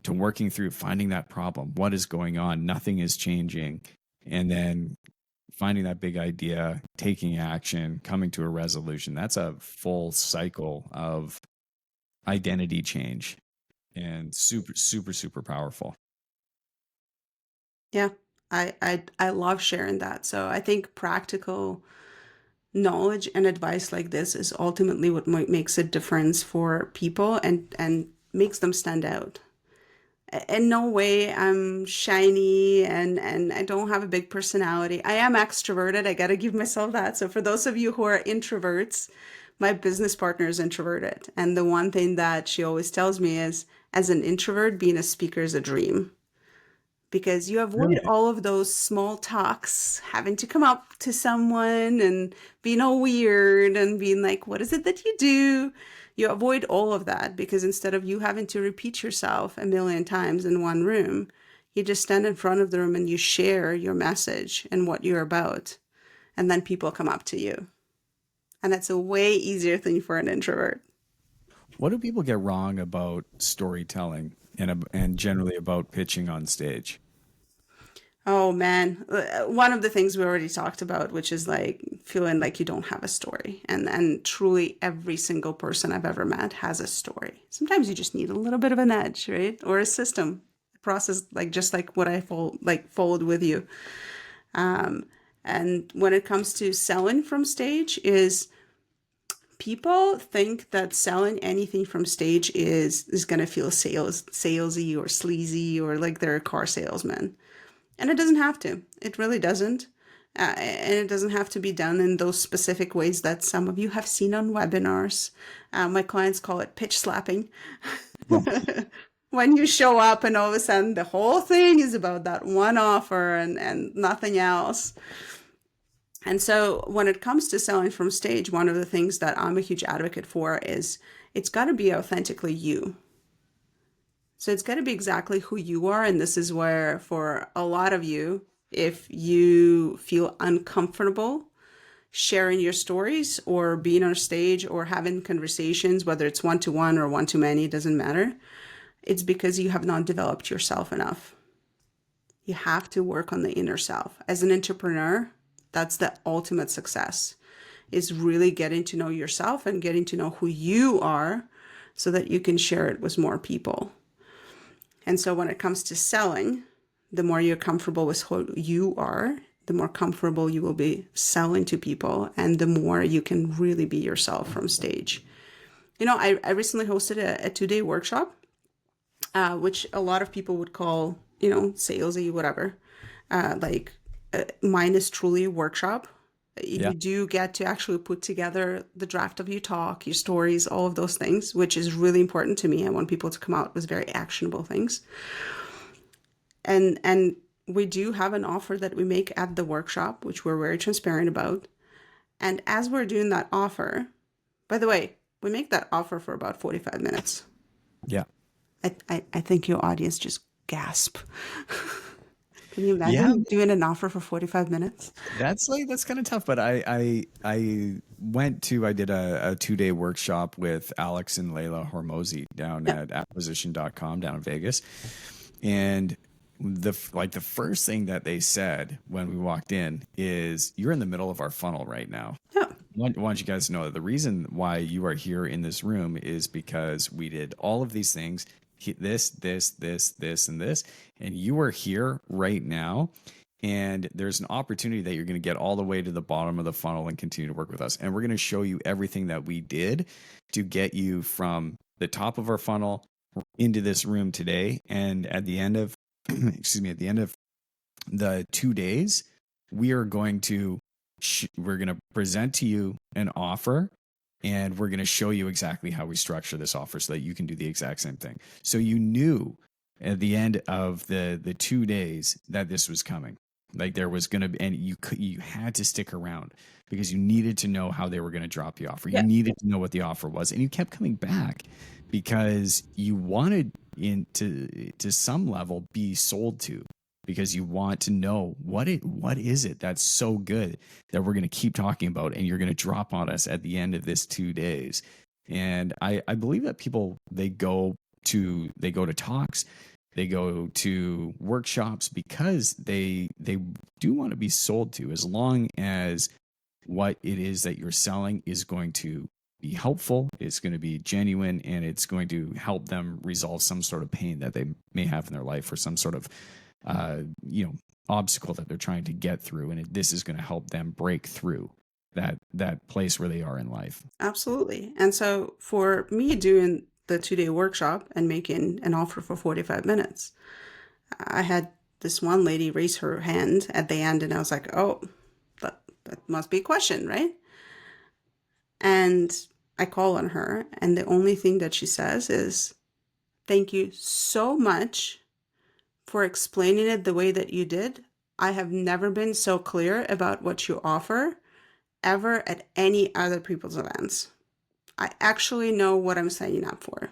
working through finding that problem, what is going on, nothing is changing, and then finding that big idea, taking action, coming to a resolution. That's a full cycle of identity change, and super, super, super powerful. Yeah, I love sharing that. So I think practical knowledge and advice like this is ultimately what makes a difference for people and makes them stand out. In no way I'm shiny and I don't have a big personality. I am extroverted. I got to give myself that. So for those of you who are introverts, my business partner is introverted. And the one thing that she always tells me is, as an introvert, being a speaker is a dream because you avoid Really? all of those small talks, having to come up to someone and being all weird and being like, what is it that you do? You avoid all of that because instead of you having to repeat yourself a million times in one room, you just stand in front of the room and you share your message and what you're about. And then people come up to you. And that's a way easier thing for an introvert. What do people get wrong about storytelling and generally about pitching on stage? Oh man, one of the things we already talked about, which is like feeling like you don't have a story, and truly every single person I've ever met has a story. Sometimes you just need a little bit of an edge, right, or a system process, like just like what I followed with you. Um, and when it comes to selling from stage, is people think that selling anything from stage is gonna feel salesy or sleazy or like they're a car salesman. And it doesn't have to. It really doesn't. And it doesn't have to be done in those specific ways that some of you have seen on webinars. My clients call it pitch slapping. When you show up and all of a sudden the whole thing is about that one offer and nothing else. And so when it comes to selling from stage, one of the things that I'm a huge advocate for is it's got to be authentically you. So it's got to be exactly who you are. And this is where, for a lot of you, if you feel uncomfortable sharing your stories or being on stage or having conversations, whether it's one to one or one to many, it doesn't matter. It's because you have not developed yourself enough. You have to work on the inner self. As an entrepreneur, that's the ultimate success, is really getting to know yourself and getting to know who you are so that you can share it with more people. And so when it comes to selling, the more you're comfortable with who you are, the more comfortable you will be selling to people, and the more you can really be yourself from stage. You know, I recently hosted a 2-day workshop, which a lot of people would call, you know, salesy, whatever. Mine is truly a workshop. Yeah. You do get to actually put together the draft of your talk, your stories, all of those things, which is really important to me. I want people to come out with very actionable things. And we do have an offer that we make at the workshop, which we're very transparent about. And as we're doing that offer, by the way, we make that offer for about 45 minutes. Yeah. I think your audience just gasp. Can you Yeah. imagine doing an offer for 45 minutes? That's kind of tough, but I did a 2-day workshop with Alex and Layla Hormozy down Yeah. at acquisition.com down in Vegas. And the first thing that they said when we walked in is, you're in the middle of our funnel right now. Yeah. I want you guys to know that the reason why you are here in this room is because we did all of these things, this, and this, and you are here right now. And there's an opportunity that you're going to get all the way to the bottom of the funnel and continue to work with us. And we're going to show you everything that we did to get you from the top of our funnel into this room today. And at the end of, at the end of the 2 days, we are going to we're going to present to you an offer, and we're going to show you exactly how we structure this offer so that you can do the exact same thing. So you knew at the end of the 2 days that this was coming. Like there was going to be, and you had to stick around because you needed to know how they were going to drop the offer. You Yeah. needed to know what the offer was, and you kept coming back because you wanted to some level be sold to, because you want to know what is it that's so good that we're going to keep talking about and you're going to drop on us at the end of this 2 days. And I believe that people, they go to talks, they go to workshops because they do want to be sold to, as long as what it is that you're selling is going to be helpful, it's going to be genuine, and it's going to help them resolve some sort of pain that they may have in their life, or some sort of obstacle that they're trying to get through, and this is going to help them break through that place where they are in life. Absolutely. And so for me doing the 2-day workshop and making an offer for 45 minutes, I had this one lady raise her hand at the end, and I was like, oh, that must be a question, right? And I call on her, and the only thing that she says is, thank you so much for explaining it the way that you did. I have never been so clear about what you offer ever at any other people's events. I actually know what I'm signing up for.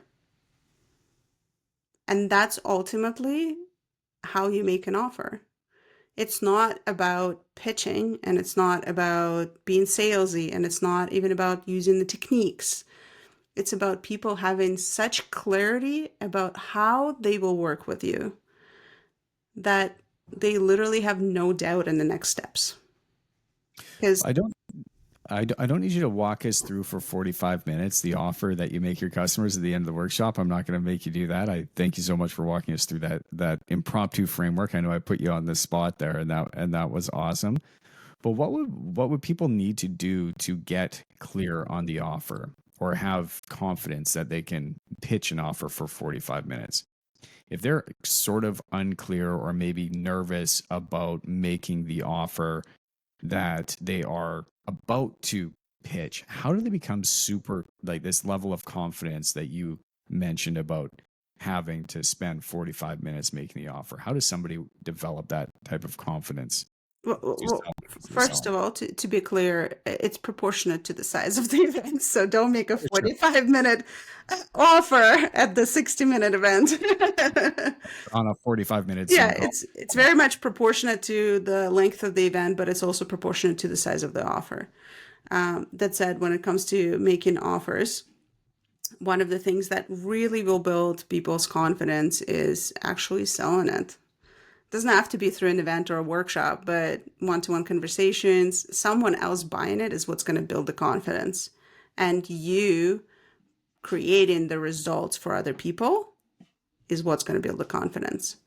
And that's ultimately how you make an offer. It's not about pitching, and it's not about being salesy, and it's not even about using the techniques. It's about people having such clarity about how they will work with you that they literally have no doubt in the next steps. Because I don't need you to walk us through for 45 minutes the offer that you make your customers at the end of the workshop. I'm not going to make you do that. I thank you so much for walking us through that impromptu framework. I know I put you on the spot there, and that was awesome. But what would people need to do to get clear on the offer or have confidence that they can pitch an offer for 45 minutes? If they're sort of unclear or maybe nervous about making the offer that they are about to pitch, how do they become super, like, this level of confidence that you mentioned about having to spend 45 minutes making the offer? How does somebody develop that type of confidence to sell to first sell? of all, to be clear, it's proportionate to the size of the event. So don't make a For sure. 45-minute offer at the 60-minute event. On a 45-minute Yeah, Zoom call. it's very much proportionate to the length of the event, but it's also proportionate to the size of the offer. That said, when it comes to making offers, one of the things that really will build people's confidence is actually selling it. Doesn't have to be through an event or a workshop, but one-to-one conversations, someone else buying it is what's going to build the confidence. And you creating the results for other people is what's going to build the confidence.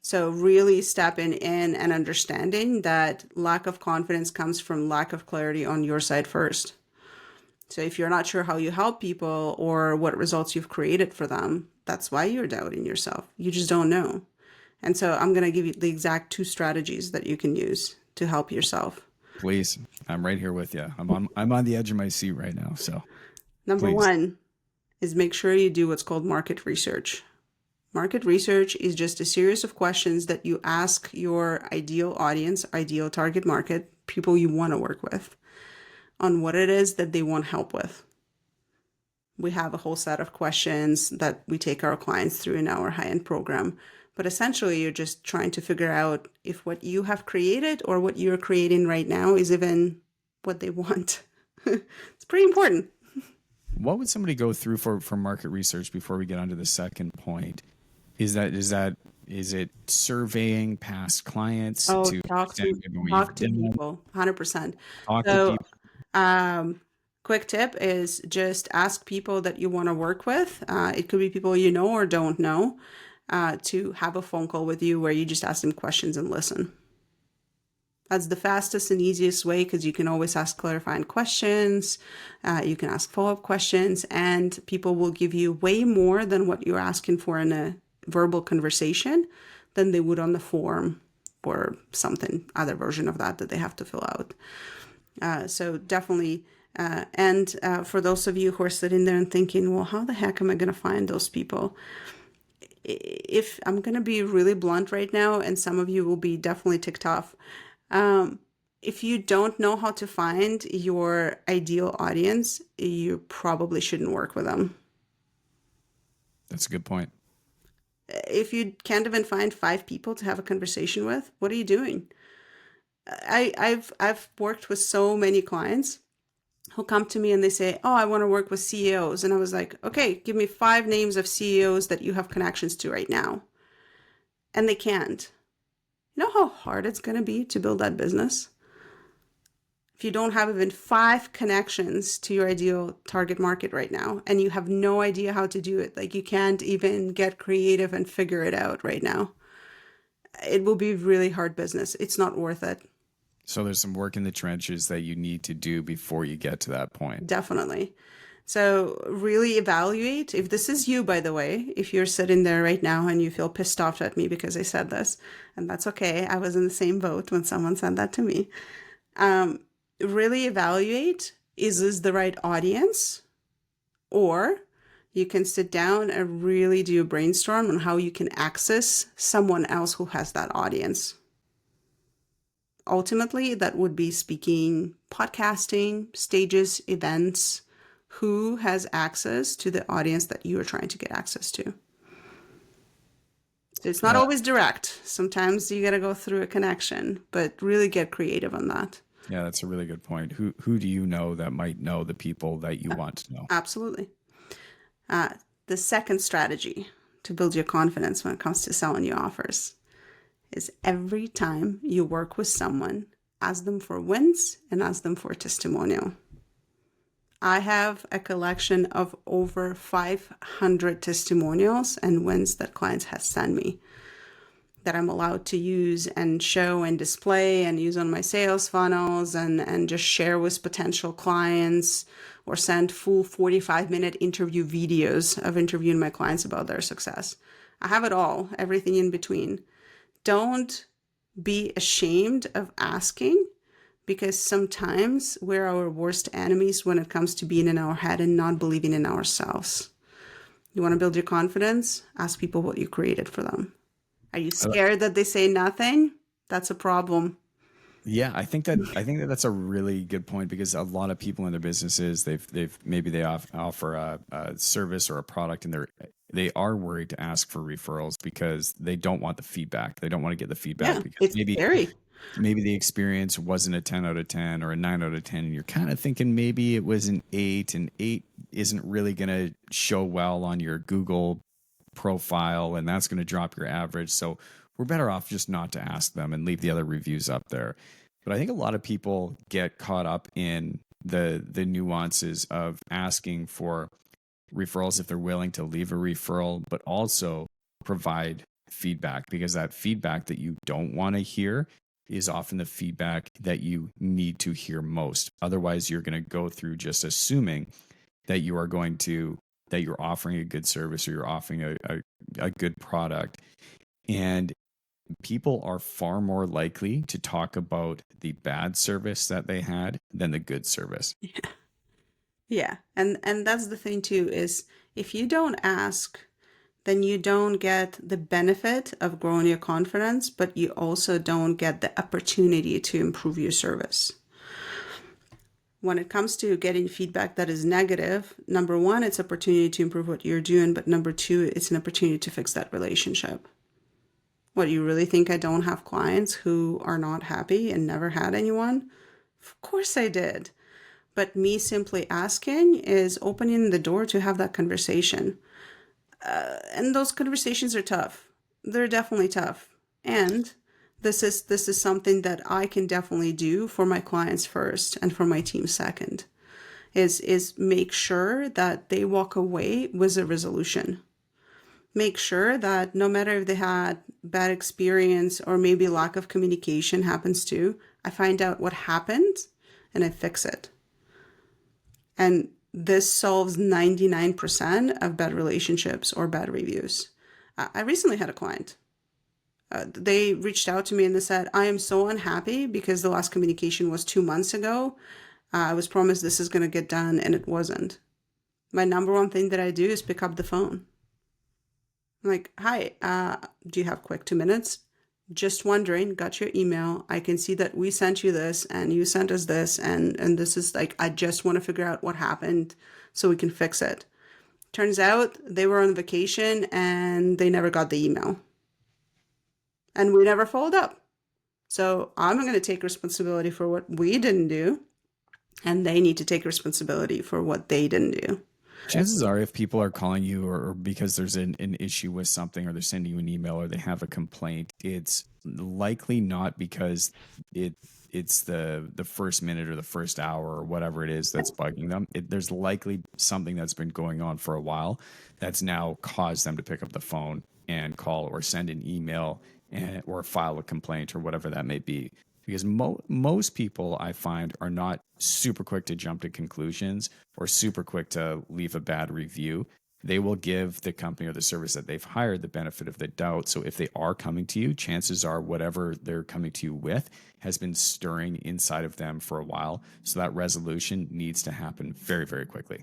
So really stepping in and understanding that lack of confidence comes from lack of clarity on your side first. So if you're not sure how you help people or what results you've created for them, that's why you're doubting yourself. You just don't know. And so I'm going to give you the exact 2 strategies that you can use to help yourself. Please, I'm right here with you. I'm on the edge of my seat right now. So Number please. 1 is make sure you do what's called market research. Market research is just a series of questions that you ask your ideal audience, ideal target market, people you want to work with, on what it is that they want help with. We have a whole set of questions that we take our clients through in our high-end program. But essentially, you're just trying to figure out if what you have created or what you're creating right now is even what they want. It's pretty important. What would somebody go through for market research before we get onto the second point? Is it surveying past clients Oh, to talk understand to maybe what talk you've to done? people, 100%. Talk to So, people. quick tip is just ask people that you want to work with. It could be people you know or don't know, to have a phone call with you where you just ask them questions and listen. That's the fastest and easiest way because you can always ask clarifying questions. You can ask follow-up questions, and people will give you way more than what you're asking for in a verbal conversation than they would on the form or something, other version of that they have to fill out. So definitely, and for those of you who are sitting there and thinking, well, how the heck am I going to find those people? If I'm going to be really blunt right now, and some of you will be definitely ticked off, if you don't know how to find your ideal audience, you probably shouldn't work with them. That's a good point. If you can't even find 5 people to have a conversation with, what are you doing? I've worked with so many clients who come to me and they say, oh, I want to work with CEOs. And I was like, okay, give me 5 names of CEOs that you have connections to right now. And they can't. You know how hard it's going to be to build that business? If you don't have even 5 connections to your ideal target market right now, and you have no idea how to do it, like you can't even get creative and figure it out right now, it will be really hard business. It's not worth it. So there's some work in the trenches that you need to do before you get to that point. Definitely. So really evaluate if this is you, by the way, if you're sitting there right now and you feel pissed off at me because I said this, and that's okay. I was in the same boat when someone said that to me. Really evaluate, is this the right audience? Or you can sit down and really do a brainstorm on how you can access someone else who has that audience. Ultimately, that would be speaking, podcasting, stages, events. Who has access to the audience that you are trying to get access to? So it's not Yeah. always direct. Sometimes you got to go through a connection, but really get creative on that. Yeah, that's a really good point. Who do you know that might know the people that you want to know? Absolutely. The second strategy to build your confidence when it comes to selling your offers is every time you work with someone, ask them for wins and ask them for a testimonial. I have a collection of over 500 testimonials and wins that clients have sent me that I'm allowed to use and show and display and use on my sales funnels and just share with potential clients or send full 45-minute interview videos of interviewing my clients about their success. I have it all, everything in between. Don't be ashamed of asking, because sometimes we're our worst enemies when it comes to being in our head and not believing in ourselves. You want to build your confidence? Ask people what you created for them. Are you scared that they say nothing? That's a problem. Yeah, I think that that's a really good point, because a lot of people in their businesses, they've maybe they offer a service or a product, and they are worried to ask for referrals because they don't want the feedback. They don't want to get the feedback Yeah, because it's scary. maybe the experience wasn't a 10 out of 10 or a 9 out of 10, and you're kind of thinking maybe it was an 8, and 8 isn't really going to show well on your Google profile, and that's going to drop your average. So we're better off just not to ask them and leave the other reviews up there. But I think a lot of people get caught up in the nuances of asking for referrals if they're willing to leave a referral, but also provide feedback, because that feedback that you don't want to hear is often the feedback that you need to hear most. Otherwise, you're going to go through just assuming that you are going to that you're offering a good service or you're offering a good product. And people are far more likely to talk about the bad service that they had than the good service. Yeah. And that's the thing too, is if you don't ask, then you don't get the benefit of growing your confidence, but you also don't get the opportunity to improve your service. When it comes to getting feedback that is negative, number one, it's opportunity to improve what you're doing, but number two, it's an opportunity to fix that relationship. What, you really think I don't have clients who are not happy and never had anyone? Of course I did. But me simply asking is opening the door to have that conversation. And those conversations are tough. They're definitely tough. And this is something that I can definitely do for my clients first and for my team second. Is make sure that they walk away with a resolution. Make sure that no matter if they had bad experience or maybe lack of communication happens too, I find out what happened and I fix it. And this solves 99% of bad relationships or bad reviews. I recently had a client. They reached out to me and they said, I am so unhappy because the last communication was 2 months ago. I was promised this is going to get done and it wasn't. My number one thing that I do is pick up the phone. I'm like, hi, do you have quick 2 minutes? Just wondering, got your email. I can see that we sent you this and you sent us this. And this is like, I just want to figure out what happened so we can fix it. Turns out they were on vacation and they never got the email. And we never followed up. So I'm going to take responsibility for what we didn't do. And they need to take responsibility for what they didn't do. Chances are, if people are calling you or because there's an issue with something, or they're sending you an email, or they have a complaint, it's likely not because it's the first minute or the first hour or whatever it is that's bugging them. There's likely something that's been going on for a while that's now caused them to pick up the phone and call or send an email or file a complaint or whatever that may be. Because most people I find are not super quick to jump to conclusions or super quick to leave a bad review. They will give the company or the service that they've hired the benefit of the doubt. So if they are coming to you, chances are whatever they're coming to you with has been stirring inside of them for a while. So that resolution needs to happen very, very quickly.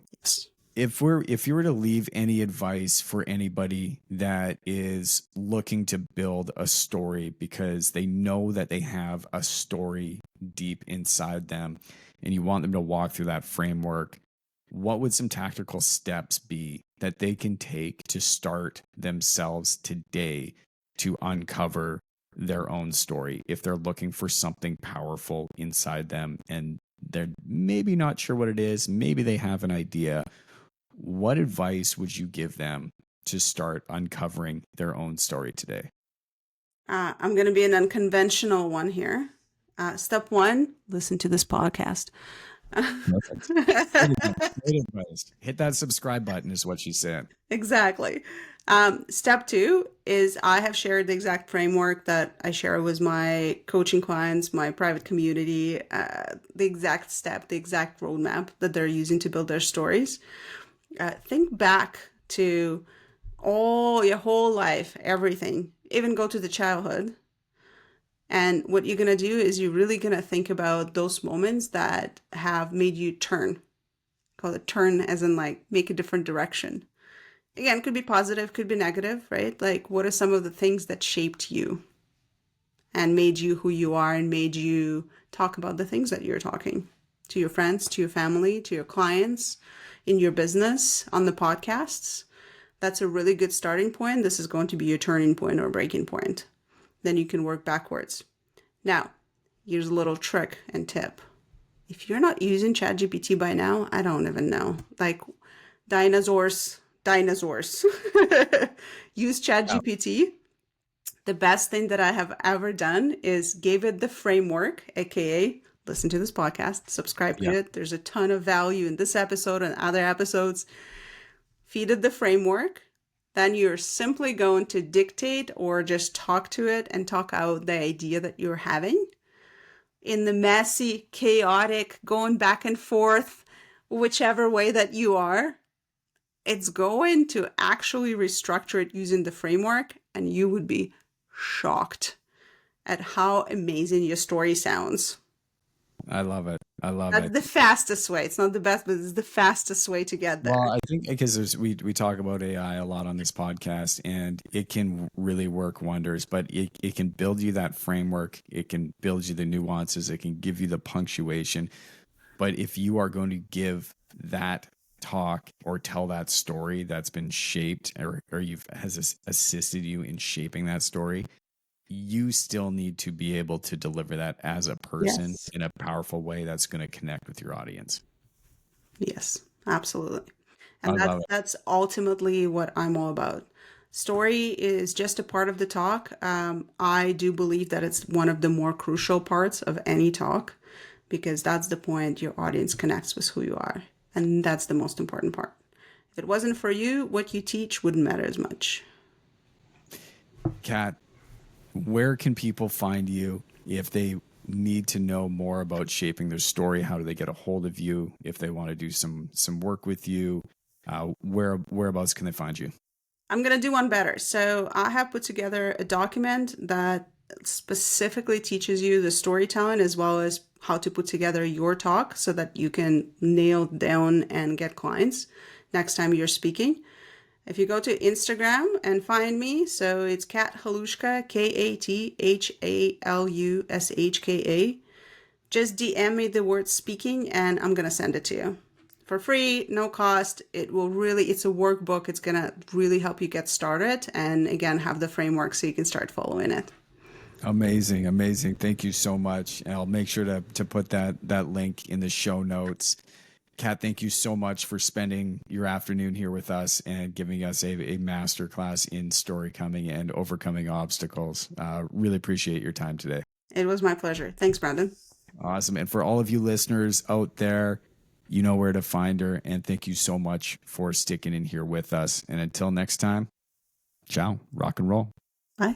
If you were to leave any advice for anybody that is looking to build a story because they know that they have a story deep inside them and you want them to walk through that framework, what would some tactical steps be that they can take to start themselves today to uncover their own story if they're looking for something powerful inside them and they're maybe not sure what it is, maybe they have an idea? What advice would you give them to start uncovering their own story today? I'm going to be an unconventional one here. Step one, listen to this podcast. Perfect. Great advice. Hit that subscribe button is what she said. Exactly. Step two is I have shared the exact framework that I share with my coaching clients, my private community, the exact step, the exact roadmap that they're using to build their stories. Think back to all your whole life, everything, even go to the childhood. And what you're going to do is you're really going to think about those moments that have made you turn. Call it turn as in like make a different direction. Again, could be positive, could be negative, right? Like what are some of the things that shaped you and made you who you are and made you talk about the things that you're talking to your friends, to your family, to your clients, in your business, on the podcasts? That's a really good starting point. This is going to be your turning point or breaking point. Then you can work backwards. Now, here's a little trick and tip. If you're not using ChatGPT by now, I don't even know. Like dinosaurs. Use ChatGPT. The best thing that I have ever done is gave it the framework, aka listen to this podcast, subscribe to it. There's a ton of value in this episode and other episodes. Feed it the framework. Then you're simply going to dictate or just talk to it and talk out the idea that you're having. In the messy, chaotic, going back and forth, whichever way that you are, it's going to actually restructure it using the framework, and you would be shocked at how amazing your story sounds. I love it. That's the fastest way. It's not the best, but it's the fastest way to get there. Well, I think because we talk about AI a lot on this podcast, and it can really work wonders, but it can build you that framework. It can build you the nuances. It can give you the punctuation. But if you are going to give that talk or tell that story that's been shaped or has assisted you in shaping that story, you still need to be able to deliver that as a person in a powerful way that's going to connect with your audience. Yes, absolutely. And that's ultimately what I'm all about. Story is just a part of the talk. I do believe that it's one of the more crucial parts of any talk because that's the point your audience connects with who you are. And that's the most important part. If it wasn't for you, what you teach wouldn't matter as much. Kat, where can people find you if they need to know more about shaping their story? How do they get a hold of you if they want to do some work with you? Whereabouts can they find you? I'm going to do one better. So I have put together a document that specifically teaches you the storytelling as well as how to put together your talk so that you can nail down and get clients next time you're speaking. If you go to Instagram and find me, so it's Kat Halushka, KatHalushka. Just DM me the word speaking and I'm going to send it to you. For free, no cost. It's a workbook. It's going to really help you get started and again, have the framework so you can start following it. Amazing. Thank you so much. And I'll make sure to put that link in the show notes. Kat, thank you so much for spending your afternoon here with us and giving us a masterclass in story coming and overcoming obstacles. Really appreciate your time today. It was my pleasure. Thanks, Brandon. Awesome. And for all of you listeners out there, you know where to find her. And thank you so much for sticking in here with us. And until next time, ciao, rock and roll. Bye.